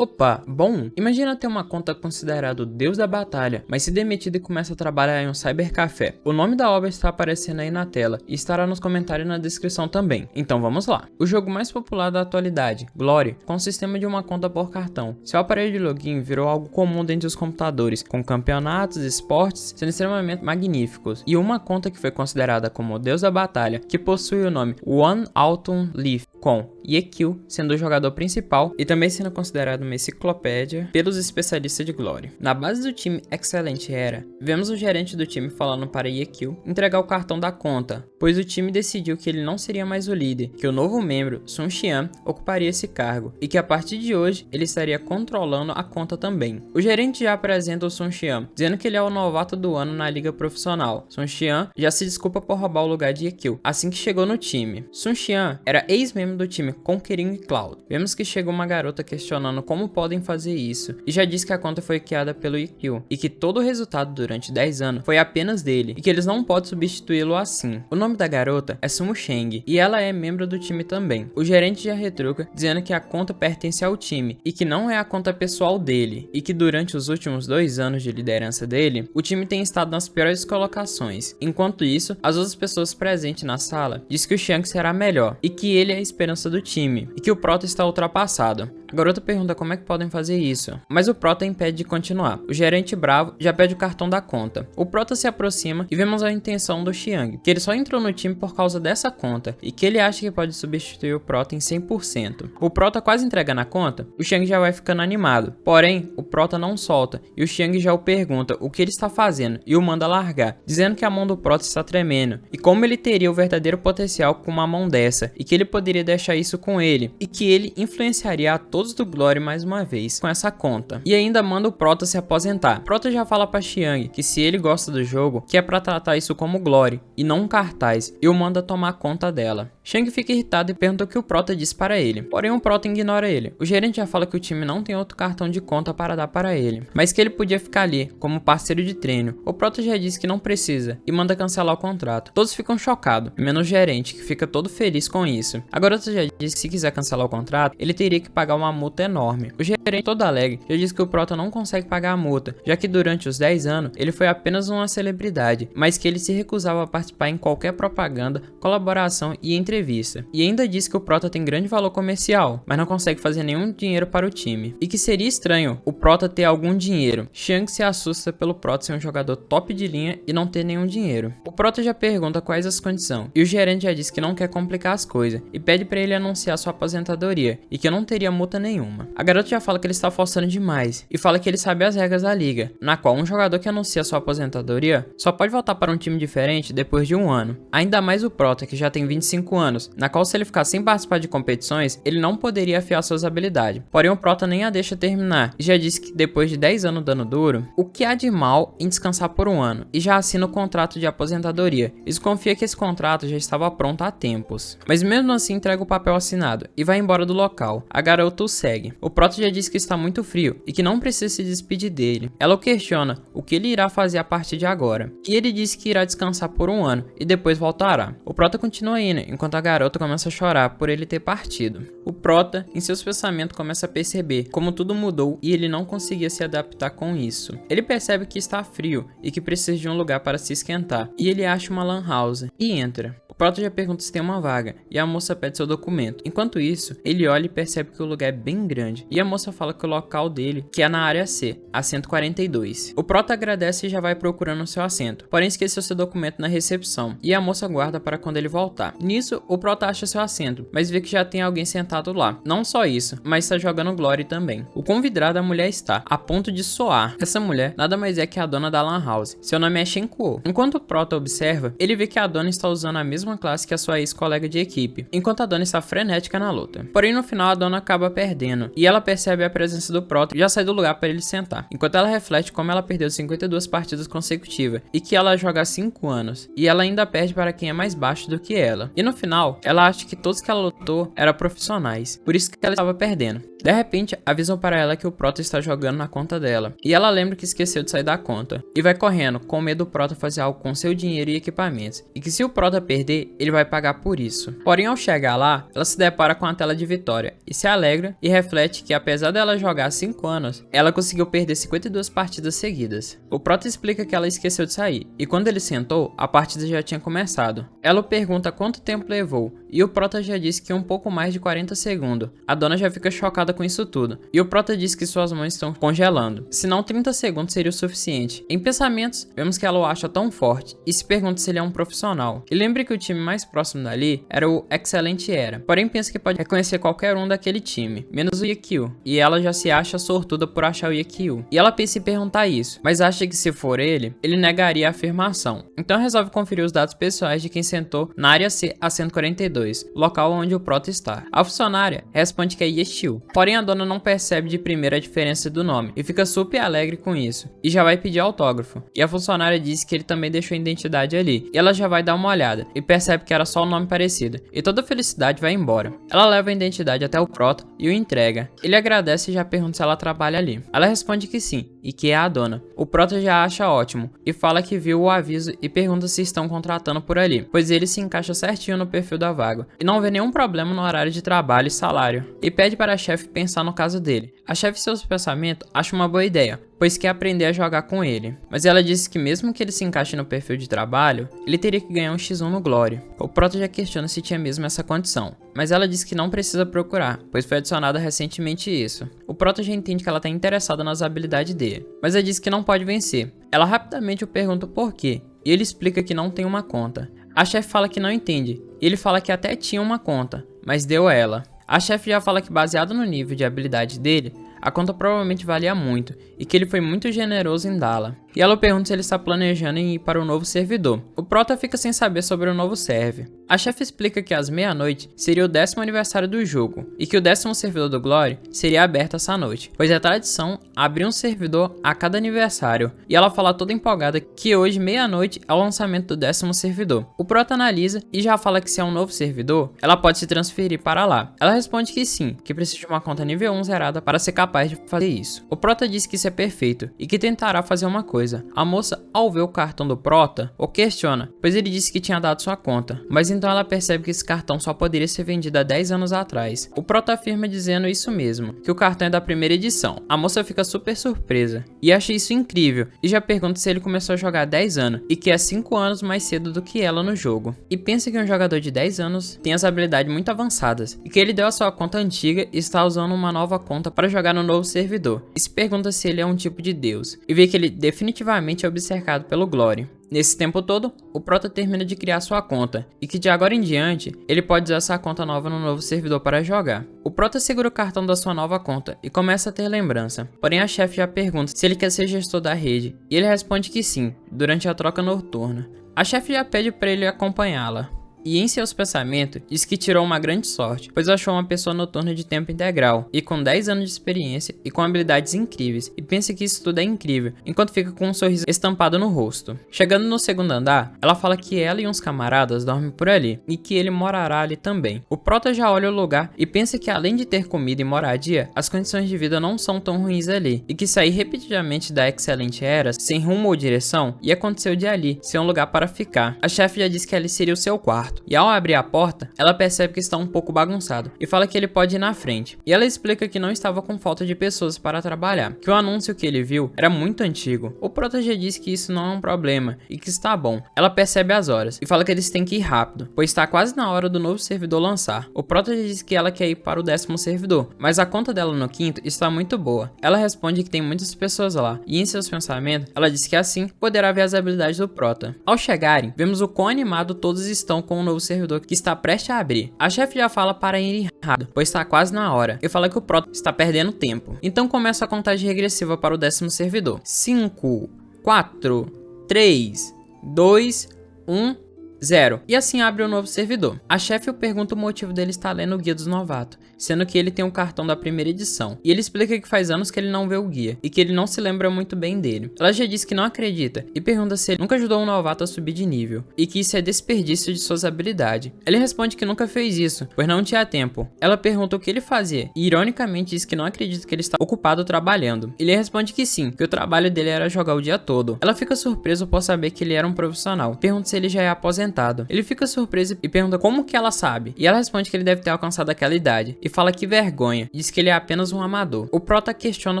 Opa, bom, imagina ter uma conta considerado o deus da batalha, mas se demitido e começa a trabalhar em um cybercafé. O nome da obra está aparecendo aí na tela e estará nos comentários e na descrição também. Então vamos lá. O jogo mais popular da atualidade, Glory, com o sistema de uma conta por cartão. Seu aparelho de login virou algo comum dentro dos computadores, com campeonatos e esportes sendo extremamente magníficos. E uma conta que foi considerada como o deus da batalha, que possui o nome One Autumn Leaf, com Yekill sendo o jogador principal e também sendo considerado uma enciclopédia pelos especialistas de Glory. Na base do time Excellent Era, vemos o gerente do time falando para Yekill entregar o cartão da conta, pois o time decidiu que ele não seria mais o líder, que o novo membro, Sun Xian, ocuparia esse cargo e que a partir de hoje ele estaria controlando a conta também. O gerente já apresenta o Sun Xian, dizendo que ele é o novato do ano na liga profissional. Sun Xian já se desculpa por roubar o lugar de Yekill assim que chegou no time. Sun Xian era ex-membro do time Conquering Cloud. Vemos que chegou uma garota questionando como podem fazer isso e já disse que a conta foi hackeada pelo Yekill e que todo o resultado durante 10 anos foi apenas dele e que eles não podem substituí-lo assim. O nome da garota é Sumo Sheng e ela é membro do time também. O gerente já retruca dizendo que a conta pertence ao time e que não é a conta pessoal dele e que durante os últimos 2 anos de liderança dele, o time tem estado nas piores colocações. Enquanto isso, as outras pessoas presentes na sala dizem que o Shang será melhor e que ele é a esperança do time e que o Prota está ultrapassado. A garota pergunta como é que podem fazer isso, mas o Prota impede de continuar. O gerente bravo já pede o cartão da conta. O Prota se aproxima e vemos a intenção do Xiang, que ele só entrou no time por causa dessa conta e que ele acha que pode substituir o Prota em 100%. O Prota quase entrega na conta, o Xiang já vai ficando animado. Porém, o Prota não solta e o Xiang já o pergunta o que ele está fazendo e o manda largar, dizendo que a mão do Prota está tremendo e como ele teria o verdadeiro potencial com uma mão dessa e que ele poderia deixar isso com ele e que ele influenciaria a todos do Glory mais uma vez com essa conta. E ainda manda o Prota se aposentar. Prota já fala pra Xiang que se ele gosta do jogo, que é pra tratar isso como Glory e não um cartaz, e o manda tomar conta dela. Xiang fica irritado e pergunta o que o Prota disse para ele. Porém o Prota ignora ele. O gerente já fala que o time não tem outro cartão de conta para dar para ele, mas que ele podia ficar ali como parceiro de treino. O Prota já disse que não precisa e manda cancelar o contrato. Todos ficam chocados, menos o gerente, que fica todo feliz com isso. A garota já disse que se quiser cancelar o contrato, ele teria que pagar uma multa enorme. O gerente, todo alegre, já disse que o Prota não consegue pagar a multa, já que durante os 10 anos ele foi apenas uma celebridade, mas que ele se recusava a participar em qualquer propaganda, colaboração e entrevista. E ainda disse que o Prota tem grande valor comercial, mas não consegue fazer nenhum dinheiro para o time. E que seria estranho o Prota ter algum dinheiro. Xiang se assusta pelo Prota ser um jogador top de linha e não ter nenhum dinheiro. O Prota já pergunta quais as condições, e o gerente já disse que não quer complicar as coisas, e pede para ele anunciar sua aposentadoria, e que não teria multa nenhuma. A garota já fala que ele está forçando demais, e fala que ele sabe as regras da liga, na qual um jogador que anuncia sua aposentadoria só pode voltar para um time diferente depois de 1 ano. Ainda mais o Prota, que já tem 25 anos, na qual se ele ficar sem participar de competições, ele não poderia afiar suas habilidades. Porém o Prota nem a deixa terminar, e já disse que depois de 10 anos dando duro, o que há de mal em descansar por 1 ano, e já assina o contrato de aposentadoria. E desconfia que esse contrato já estava pronto há tempos. Mas mesmo assim entrega o papel assinado, e vai embora do local. A garota o segue. O Prota já disse que está muito frio, e que não precisa se despedir dele. Ela o questiona o que ele irá fazer a partir de agora. E ele disse que irá descansar por 1 ano, e depois voltará. O Prota continua indo, enquanto a garota começa a chorar por ele ter partido. O Prota, em seus pensamentos, começa a perceber como tudo mudou e ele não conseguia se adaptar com isso. Ele percebe que está frio e que precisa de um lugar para se esquentar, e ele acha uma lan house e entra. O Prota já pergunta se tem uma vaga, e a moça pede seu documento. Enquanto isso, ele olha e percebe que o lugar é bem grande, e a moça fala que o local dele, que é na área C, assento 42. O Prota agradece e já vai procurando seu assento, porém esqueceu seu documento na recepção, e a moça guarda para quando ele voltar. Nisso, o Prota acha seu assento, mas vê que já tem alguém sentado lá. Não só isso, mas está jogando Glory também. O quão vidrada a mulher está, a ponto de soar. Essa mulher nada mais é que a dona da lan house. Seu nome é Shen Kuo. Enquanto o Prota observa, ele vê que a dona está usando a mesma classe que a sua ex-colega de equipe, enquanto a dona está frenética na luta. Porém, no final, a dona acaba perdendo, e ela percebe a presença do Prota e já sai do lugar para ele sentar, enquanto ela reflete como ela perdeu 52 partidas consecutivas, e que ela joga há 5 anos, e ela ainda perde para quem é mais baixo do que ela. E no final, ela acha que todos que ela lutou eram profissionais, por isso que ela estava perdendo. De repente, avisam para ela que o Prota está jogando na conta dela, e ela lembra que esqueceu de sair da conta, e vai correndo, com medo do Prota fazer algo com seu dinheiro e equipamentos, e que se o Prota perder, ele vai pagar por isso. Porém, ao chegar lá, ela se depara com a tela de vitória, e se alegra e reflete que apesar dela jogar há 5 anos, ela conseguiu perder 52 partidas seguidas. O Prota explica que ela esqueceu de sair, e quando ele sentou, a partida já tinha começado. Ela pergunta quanto tempo levou, e o Prota já disse que um pouco mais de 40 segundos. A dona já fica chocada com isso tudo, e o Prota diz que suas mãos estão congelando, senão 30 segundos seria o suficiente. Em pensamentos, vemos que ela o acha tão forte, e se pergunta se ele é um profissional. E lembra que o time mais próximo dali era o Excelente Era, porém pensa que pode reconhecer qualquer um daquele time, menos o Yakyu, e ela já se acha sortuda por achar o Yakyu. E ela pensa em perguntar isso, mas acha que se for ele negaria a afirmação. Então resolve conferir os dados pessoais de quem sentou na área C a 142, local onde o Prota está. A funcionária responde que é Yeshio, porém a dona não percebe de primeira a diferença do nome e fica super alegre com isso, e já vai pedir autógrafo. E a funcionária diz que ele também deixou a identidade ali, e ela já vai dar uma olhada e percebe que era só um nome parecido, e toda a felicidade vai embora. Ela leva a identidade até o Prota e o entrega. Ele agradece e já pergunta se ela trabalha ali. Ela responde que sim, e que é a dona. O Prota já acha ótimo e fala que viu o aviso e pergunta se estão contratando por ali, pois ele se encaixa certinho no perfil da vaga e não vê nenhum problema no horário de trabalho e salário, e pede para a chefe pensar no caso dele. A chefe, em seus pensamentos, acha uma boa ideia, pois quer aprender a jogar com ele, mas ela disse que mesmo que ele se encaixe no perfil de trabalho, ele teria que ganhar um X1 no Glory. O Prota já questiona se tinha mesmo essa condição, mas ela diz que não precisa procurar, pois foi adicionada recentemente isso. O Prota já entende que ela está interessada nas habilidades dele, mas ela diz que não pode vencer. Ela rapidamente o pergunta por quê, e ele explica que não tem uma conta. A chefe fala que não entende, e ele fala que até tinha uma conta, mas deu a ela. A chefe já fala que baseado no nível de habilidade dele, a conta provavelmente valia muito, e que ele foi muito generoso em dá-la. E ela pergunta se ele está planejando em ir para o novo servidor. O Prota fica sem saber sobre o novo server. A chefe explica que às meia-noite seria o 10º aniversário do jogo, e que o 10º servidor do Glory seria aberto essa noite, pois é tradição abrir um servidor a cada aniversário. E ela fala toda empolgada que hoje, meia-noite, é o lançamento do 10º servidor. O Prota analisa e já fala que se é um novo servidor, ela pode se transferir para lá. Ela responde que sim, que precisa de uma conta nível 1 zerada para ser capaz de fazer isso. O Prota diz que isso é perfeito, e que tentará fazer uma coisa. A moça, ao ver o cartão do Prota, o questiona, pois ele disse que tinha dado sua conta, mas então ela percebe que esse cartão só poderia ser vendido há 10 anos atrás. O Prota afirma dizendo isso mesmo, que o cartão é da primeira edição. A moça fica super surpresa e acha isso incrível, e já pergunta se ele começou a jogar há 10 anos, e que é 5 anos mais cedo do que ela no jogo. E pensa que um jogador de 10 anos tem as habilidades muito avançadas, e que ele deu a sua conta antiga e está usando uma nova conta para jogar no novo servidor. E se pergunta se ele é um tipo de deus, e vê que ele definitivamente é obcecado pelo Glory. Nesse tempo todo, o Prota termina de criar sua conta, e que de agora em diante, ele pode usar essa conta nova no novo servidor para jogar. O Prota segura o cartão da sua nova conta e começa a ter lembrança, porém a chefe já pergunta se ele quer ser gestor da rede, e ele responde que sim, durante a troca noturna. A chefe já pede para ele acompanhá-la, e em seus pensamentos diz que tirou uma grande sorte, pois achou uma pessoa noturna de tempo integral e com 10 anos de experiência e com habilidades incríveis, e pensa que isso tudo é incrível, enquanto fica com um sorriso estampado no rosto. Chegando no segundo andar, ela fala que ela e uns camaradas dormem por ali, e que ele morará ali também. O Prota já olha o lugar e pensa que além de ter comida e moradia, as condições de vida não são tão ruins ali, e que sair repetidamente da Excelente Era, sem rumo ou direção, ia acontecer de ali ser um lugar para ficar. A chefe já disse que ali seria o seu quarto, e ao abrir a porta, ela percebe que está um pouco bagunçado e fala que ele pode ir na frente. E ela explica que não estava com falta de pessoas para trabalhar, que o anúncio que ele viu era muito antigo. O Prota já diz que isso não é um problema e que está bom. Ela percebe as horas e fala que eles têm que ir rápido, pois está quase na hora do novo servidor lançar. O Prota já diz que ela quer ir para o 10º servidor, mas a conta dela no 5º está muito boa. Ela responde que tem muitas pessoas lá, e em seus pensamentos, ela diz que assim poderá ver as habilidades do Prota. Ao chegarem, vemos o quão animado todos estão com o novo servidor que está prestes a abrir. A chefe já fala para ir rápido, pois está quase na hora, e fala que o Prota está perdendo tempo. Então começa a contagem regressiva para o 10º servidor. 5, 4, 3, 2, 1... 0. E assim abre um novo servidor. A chefe pergunta o motivo dele estar lendo o Guia dos Novatos, sendo que ele tem um cartão da primeira edição. E ele explica que faz anos que ele não vê o guia, e que ele não se lembra muito bem dele. Ela já diz que não acredita, e pergunta se ele nunca ajudou um novato a subir de nível, e que isso é desperdício de suas habilidades. Ele responde que nunca fez isso, pois não tinha tempo. Ela pergunta o que ele fazia, e ironicamente diz que não acredita que ele está ocupado trabalhando. Ele responde que sim, que o trabalho dele era jogar o dia todo. Ela fica surpresa por saber que ele era um profissional. Pergunta se ele já é aposentado. Ele fica surpreso e pergunta como que ela sabe. E ela responde que ele deve ter alcançado aquela idade. E fala que vergonha. Diz que ele é apenas um amador. O prota questiona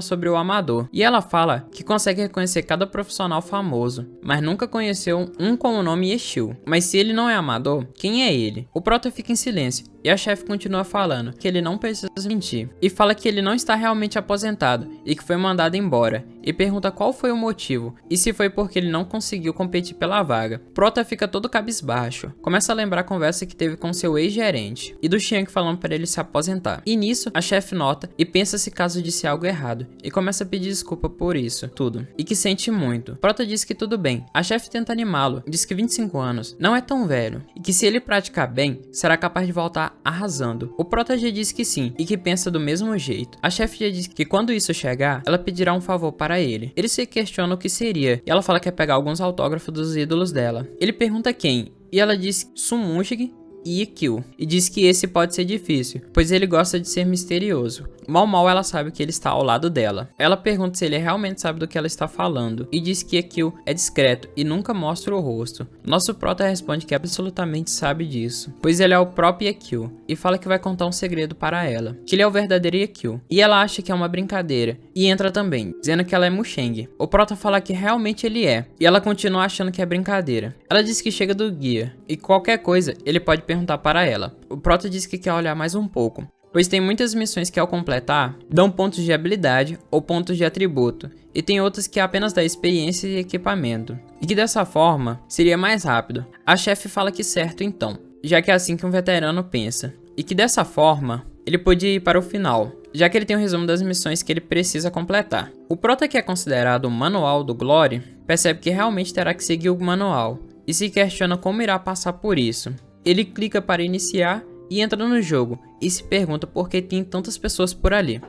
sobre o amador. E ela fala que consegue reconhecer cada profissional famoso, mas nunca conheceu um com o nome Yeshil. Mas se ele não é amador, quem é ele? O prota fica em silêncio. E a chefe continua falando que ele não precisa mentir. E fala que ele não está realmente aposentado e que foi mandado embora. E pergunta qual foi o motivo e se foi porque ele não conseguiu competir pela vaga. Prota fica todo cabisbaixo. Começa a lembrar a conversa que teve com seu ex-gerente e do Xiang falando para ele se aposentar. E nisso, a chefe nota e pensa se caso disse algo errado. E começa a pedir desculpa por isso, tudo. E que sente muito. Prota diz que tudo bem. A chefe tenta animá-lo. Diz que 25 anos não é tão velho. E que se ele praticar bem, será capaz de voltar arrasando. O prota já diz que sim e que pensa do mesmo jeito. A chefe já diz que quando isso chegar, ela pedirá um favor para ele. Ele se questiona o que seria e ela fala que quer pegar alguns autógrafos dos ídolos dela. Ele pergunta quem e ela diz Sumushig e Ikkyo, e diz que esse pode ser difícil, pois ele gosta de ser misterioso. Mal ela sabe que ele está ao lado dela. Ela pergunta se ele realmente sabe do que ela está falando, e diz que Ikkyo é discreto e nunca mostra o rosto. Nosso prota responde que absolutamente sabe disso, pois ele é o próprio Ikkyo, e fala que vai contar um segredo para ela, que ele é o verdadeiro Ikkyo, e ela acha que é uma brincadeira, e entra também, dizendo que ela é Musheng. O prota fala que realmente ele é, e ela continua achando que é brincadeira. Ela diz que chega do guia, e qualquer coisa ele pode perguntar para ela. O prota diz que quer olhar mais um pouco, pois tem muitas missões que ao completar, dão pontos de habilidade ou pontos de atributo, e tem outras que apenas dá experiência e equipamento, e que dessa forma seria mais rápido. A chefe fala que certo então, já que é assim que um veterano pensa, e que dessa forma ele podia ir para o final, já que ele tem um resumo das missões que ele precisa completar. O prota, que é considerado o manual do Glory, percebe que realmente terá que seguir o manual, e se questiona como irá passar por isso. Ele clica para iniciar e entra no jogo, e se pergunta por que tem tantas pessoas por ali.